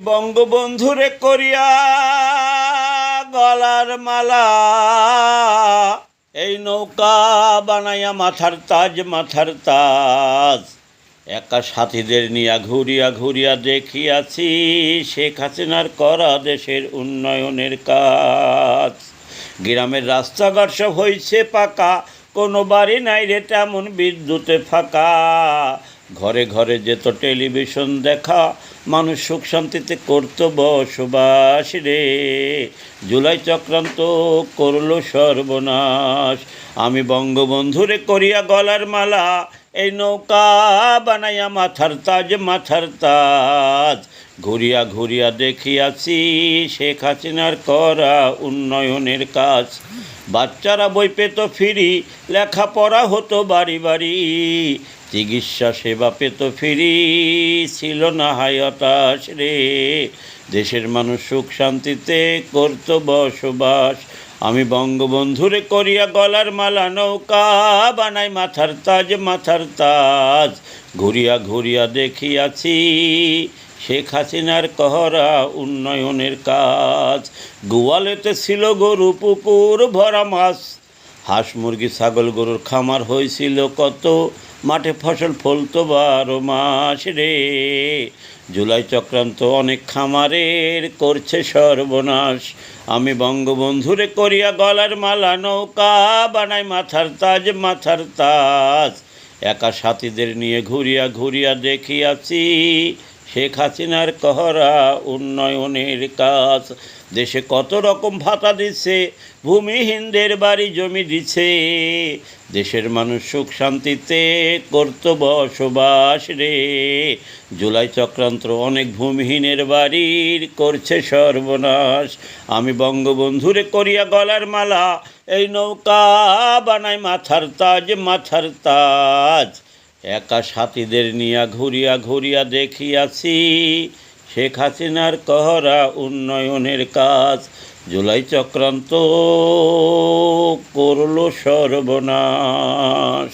বঙ্গবন্ধুরে করিয়া গলার মালা, এই নৌকা বানাইয়া মাথার তাজ, মাথার তাজ। একা সাথীদের নিয়া ঘুরিয়া ঘুরিয়া দেখিয়াছি শেখ হাসিনার করা দেশের উন্নয়নের কাজ। গ্রামের রাস্তাঘাট সব হইছে পাকা, কোনো বাড়ি নাই রে তেমন বিদ্যুতে ফাঁকা। ঘরে ঘরে যেত টেলিভিশন দেখা, মানুষ সুখ শান্তিতে করত বসবাস রে। জুলাই চক্রান্ত করলো সর্বনাশ, আমি বঙ্গবন্ধুরে করিয়া গলার মালা, এই নৌকা বানাইয়া মাথার তাজ, মাথার তাজ। ঘুরিয়া ঘুরিয়া দেখিয়াছি শেখ হাসিনার করা উন্নয়নের কাজ। বাচ্চারা বই পেত ফিরি, লেখাপড়া হতো বাড়ি বাড়ি, চিকিৎসা সেবা পেত ফিরি, ছিল না হতাশ রে। দেশের মানুষ সুখ শান্তিতে করত বসবাস, আমি বঙ্গবন্ধুরে করিয়া গলার মালা, নৌকা বানাই মাথার তাজ, মাথার তাজ। ঘুরিয়া ঘুরিয়া দেখিয়াছি শেখ হাসিনার করা উন্নয়নের কাজ। গোয়ালেতে ছিল গরু পুকুর ভরা মাছ, হাঁস মুরগি ছাগল গরুর খামার হয়েছিল কত, মাঠে ফসল ফলতো 12 মাস রে। জুলাই চক্রান্ত অনেক খামারের করছে সর্বনাশ, আমি বঙ্গবন্ধুরে করিয়া গলার মালা, নৌকা বানাই মাথার তাজ, মাথার তাজ। একা সাথীদের নিয়ে ঘুরিয়া ঘুরিয়া দেখিয়াছি শেখ হাসিনার করা উন্নয়নের কাজ। দেশে কত রকম ভাতা দিচ্ছে, ভূমিহীনদের বাড়ি জমি দিচ্ছে, দেশের মানুষ সুখ শান্তিতে করত বসবাস রে। জুলাই চক্রান্ত অনেক ভূমিহীনের বাড়ির করছে সর্বনাশ, আমি বঙ্গবন্ধুরে করিয়া গলার মালা, এই নৌকা বানাই মাথার তাজ, মাথার তাজ। একা সাথীদের নিয়া ঘুরিয়া ঘুরিয়া দেখিয়াছি শেখ হাসিনার করা উন্নয়নের কাজ। জুলাই চক্রান্ত করলো সর্বনাশ।